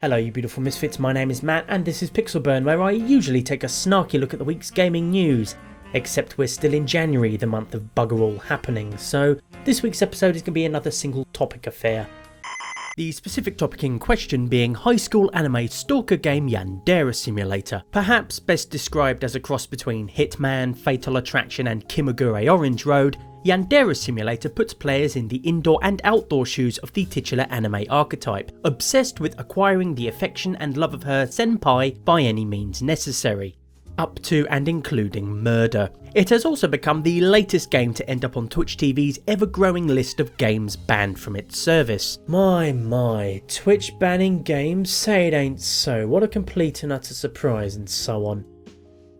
Hello you beautiful misfits, my name is Matt and this is Pixelburn, where I usually take a snarky look at the week's gaming news. Except we're still in January, the month of bugger all happening, so this week's episode is going to be another single topic affair. The specific topic in question being high school anime stalker game Yandere Simulator, perhaps best described as a cross between Hitman, Fatal Attraction and Kimagure Orange Road. Yandere Simulator puts players in the indoor and outdoor shoes of the titular anime archetype, obsessed with acquiring the affection and love of her senpai by any means necessary, up to and including murder. It has also become the latest game to end up on Twitch TV's ever-growing list of games banned from its service. My, Twitch banning games? Say it ain't so, what a complete and utter surprise, and so on.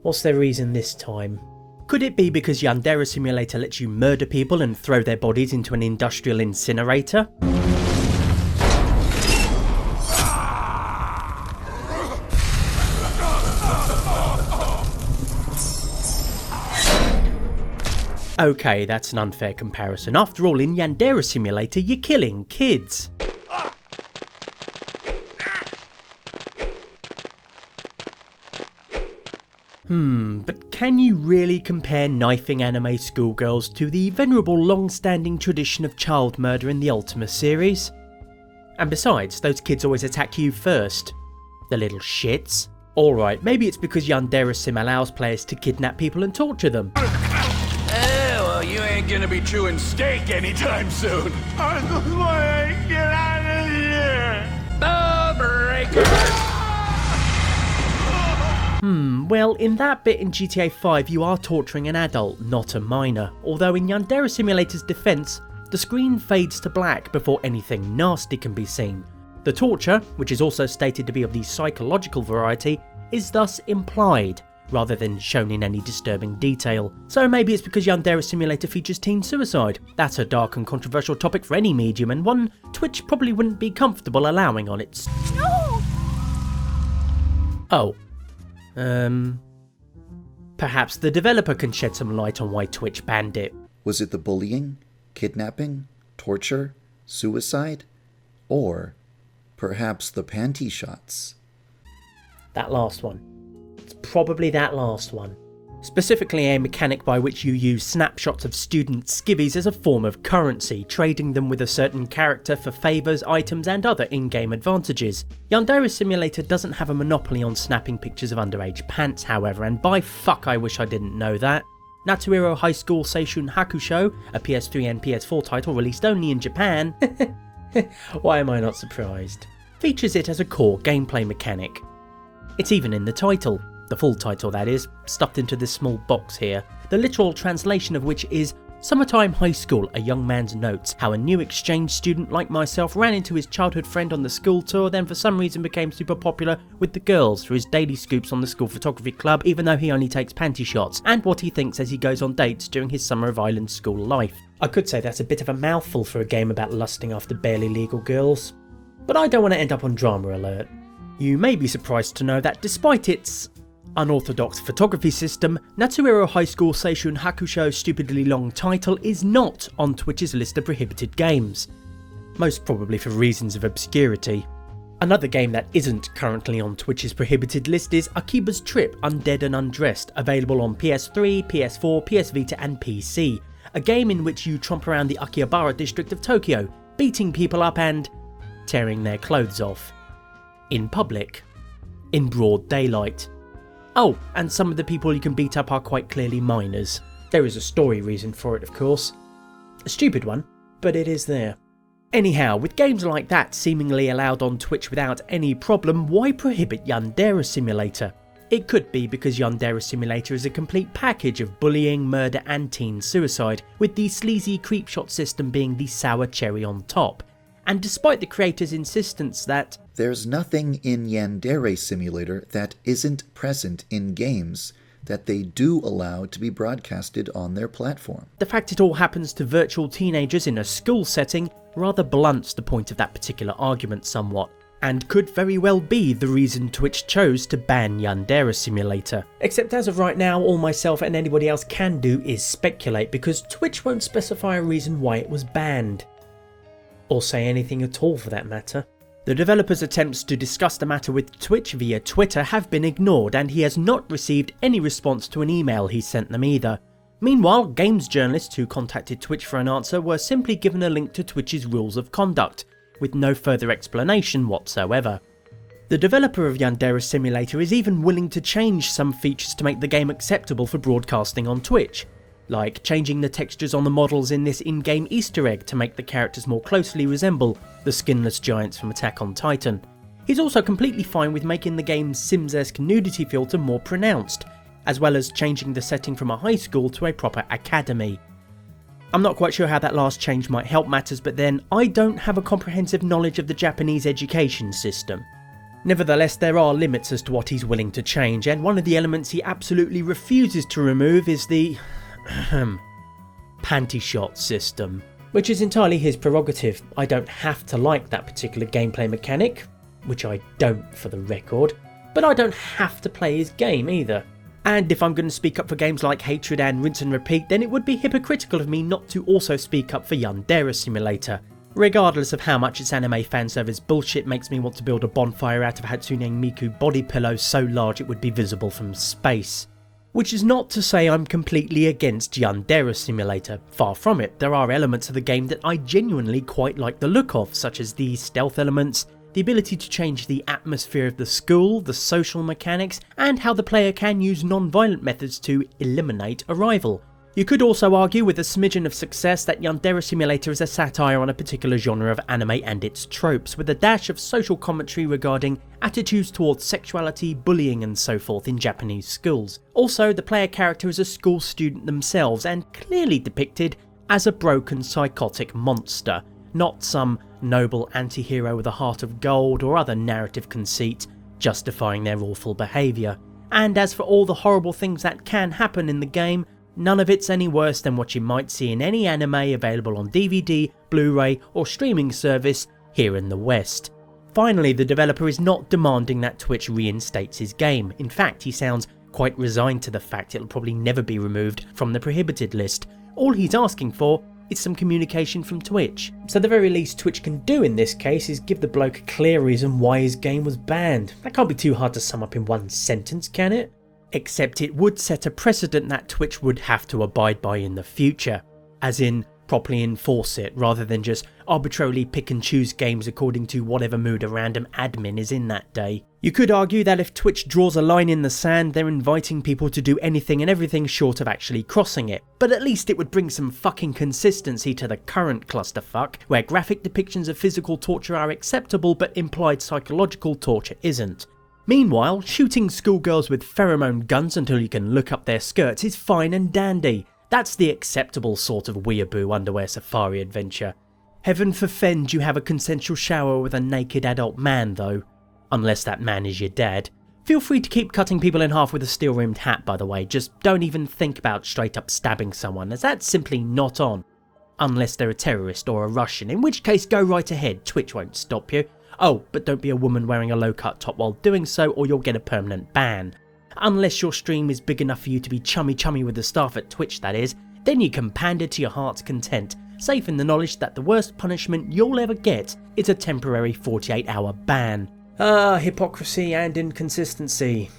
What's their reason this time? Could it be because Yandere Simulator lets you murder people and throw their bodies into an industrial incinerator? Okay, that's an unfair comparison. After all, in Yandere Simulator, you're killing kids. But can you really compare knifing anime schoolgirls to the venerable long-standing tradition of child murder in the Ultima series? And besides, those kids always attack you first. The little shits. Alright, maybe it's because Yandere Sim allows players to kidnap people and torture them. Well, you ain't gonna be chewing steak anytime soon. I just wanna get out of here. The breaker. Well, in that bit in GTA 5 you are torturing an adult, not a minor, although in Yandere Simulator's defence, the screen fades to black before anything nasty can be seen. The torture, which is also stated to be of the psychological variety, is thus implied, rather than shown in any disturbing detail. So maybe it's because Yandere Simulator features teen suicide. That's a dark and controversial topic for any medium, and one Twitch probably wouldn't be comfortable allowing on its... No! Oh. Perhaps the developer can shed some light on why Twitch banned it. Was it the bullying, kidnapping, torture, suicide, or perhaps the panty shots? That last one. It's probably that last one. Specifically a mechanic by which you use snapshots of student skivvies as a form of currency, trading them with a certain character for favours, items and other in-game advantages. Yandere Simulator doesn't have a monopoly on snapping pictures of underage pants, however, and by fuck I wish I didn't know that. Natsuhiro High School Seishun Hakusho, a PS3 and PS4 title released only in Japan, why am I not surprised, features it as a core gameplay mechanic. It's even in the title. The full title, that is, stuffed into this small box here, the literal translation of which is Summertime High School, a young man's notes, how a new exchange student like myself ran into his childhood friend on the school tour, then for some reason became super popular with the girls for his daily scoops on the school photography club, even though he only takes panty shots, and what he thinks as he goes on dates during his Summer of Island school life. I could say that's a bit of a mouthful for a game about lusting after barely legal girls, but I don't want to end up on drama alert. You may be surprised to know that despite its unorthodox photography system, Natsuhiro High School Seishun Hakusho's stupidly long title is not on Twitch's list of prohibited games, most probably for reasons of obscurity. Another game that isn't currently on Twitch's prohibited list is Akiba's Trip Undead and Undressed, available on PS3, PS4, PS Vita and PC, a game in which you tromp around the Akihabara district of Tokyo, beating people up and tearing their clothes off. In public. In broad daylight. Oh, and some of the people you can beat up are quite clearly minors. There is a story reason for it, of course. A stupid one, but it is there. Anyhow, with games like that seemingly allowed on Twitch without any problem, why prohibit Yandere Simulator? It could be because Yandere Simulator is a complete package of bullying, murder and teen suicide, with the sleazy creepshot system being the sour cherry on top. And despite the creators' insistence that there's nothing in Yandere Simulator that isn't present in games that they do allow to be broadcasted on their platform, the fact it all happens to virtual teenagers in a school setting rather blunts the point of that particular argument somewhat, and could very well be the reason Twitch chose to ban Yandere Simulator. Except as of right now, all myself and anybody else can do is speculate, because Twitch won't specify a reason why it was banned. Or say anything at all for that matter. The developer's attempts to discuss the matter with Twitch via Twitter have been ignored, and he has not received any response to an email he sent them either. Meanwhile, games journalists who contacted Twitch for an answer were simply given a link to Twitch's rules of conduct, with no further explanation whatsoever. The developer of Yandere Simulator is even willing to change some features to make the game acceptable for broadcasting on Twitch, like changing the textures on the models in this in-game Easter egg to make the characters more closely resemble the skinless giants from Attack on Titan. He's also completely fine with making the game's Sims-esque nudity filter more pronounced, as well as changing the setting from a high school to a proper academy. I'm not quite sure how that last change might help matters, but then I don't have a comprehensive knowledge of the Japanese education system. Nevertheless, there are limits as to what he's willing to change, and one of the elements he absolutely refuses to remove is the panty shot system, which is entirely his prerogative. I don't have to like that particular gameplay mechanic, which I don't for the record, but I don't have to play his game either. And if I'm going to speak up for games like Hatred and Rinse and Repeat, then it would be hypocritical of me not to also speak up for Yandere Simulator, regardless of how much its anime fanservice bullshit makes me want to build a bonfire out of Hatsune Miku body pillows so large it would be visible from space. Which is not to say I'm completely against Yandere Simulator, far from it. There are elements of the game that I genuinely quite like the look of, such as the stealth elements, the ability to change the atmosphere of the school, the social mechanics, and how the player can use non-violent methods to eliminate a rival. You could also argue with a smidgen of success that Yandere Simulator is a satire on a particular genre of anime and its tropes, with a dash of social commentary regarding attitudes towards sexuality, bullying and so forth in Japanese schools. Also, the player character is a school student themselves and clearly depicted as a broken psychotic monster, not some noble anti-hero with a heart of gold or other narrative conceit justifying their awful behaviour. And as for all the horrible things that can happen in the game, none of it's any worse than what you might see in any anime available on DVD, Blu-ray or streaming service here in the West. Finally, the developer is not demanding that Twitch reinstates his game. In fact, he sounds quite resigned to the fact it'll probably never be removed from the prohibited list. All he's asking for is some communication from Twitch. So the very least Twitch can do in this case is give the bloke a clear reason why his game was banned. That can't be too hard to sum up in one sentence, can it? Except it would set a precedent that Twitch would have to abide by in the future, as in properly enforce it rather than just arbitrarily pick and choose games according to whatever mood a random admin is in that day. You could argue that if Twitch draws a line in the sand, they're inviting people to do anything and everything short of actually crossing it, but at least it would bring some fucking consistency to the current clusterfuck, where graphic depictions of physical torture are acceptable but implied psychological torture isn't. Meanwhile, shooting schoolgirls with pheromone guns until you can look up their skirts is fine and dandy. That's the acceptable sort of weeaboo underwear safari adventure. Heaven forfend you have a consensual shower with a naked adult man though. Unless that man is your dad. Feel free to keep cutting people in half with a steel-rimmed hat by the way, just don't even think about straight up stabbing someone, as that's simply not on. Unless they're a terrorist or a Russian, in which case go right ahead, Twitch won't stop you. Oh, but don't be a woman wearing a low-cut top while doing so or you'll get a permanent ban. Unless your stream is big enough for you to be chummy with the staff at Twitch that is, then you can pander to your heart's content, safe in the knowledge that the worst punishment you'll ever get is a temporary 48-hour ban. Ah, hypocrisy and inconsistency.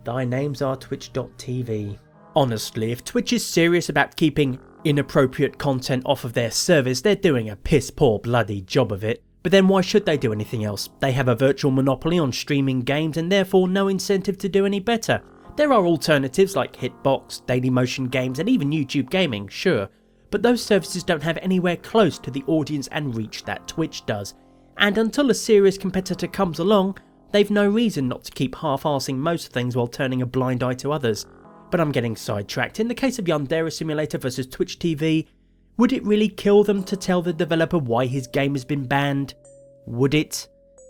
Thy names are twitch.tv. Honestly, if Twitch is serious about keeping inappropriate content off of their service, they're doing a piss poor bloody job of it. But then why should they do anything else? They have a virtual monopoly on streaming games and therefore no incentive to do any better. There are alternatives like Hitbox, Dailymotion Games and even YouTube Gaming, sure, but those services don't have anywhere close to the audience and reach that Twitch does. And until a serious competitor comes along, they've no reason not to keep half-arsing most things while turning a blind eye to others. But I'm getting sidetracked. In the case of Yandere Simulator versus Twitch TV, would it really kill them to tell the developer why his game has been banned? Would it?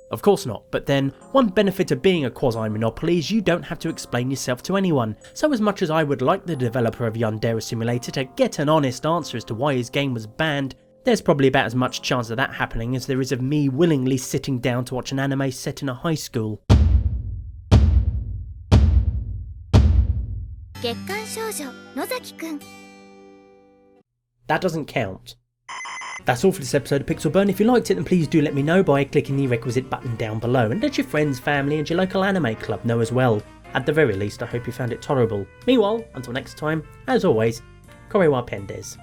Of course not, but then one benefit of being a quasi-monopoly is you don't have to explain yourself to anyone. So as much as I would like the developer of Yandere Simulator to get an honest answer as to why his game was banned, there's probably about as much chance of that happening as there is of me willingly sitting down to watch an anime set in a high school. That doesn't count. That's all for this episode of Pixel Burn. If you liked it, then please do let me know by clicking the requisite button down below, and let your friends, family and your local anime club know as well. At the very least, I hope you found it tolerable. Meanwhile, until next time, as always, Korewa Pendes.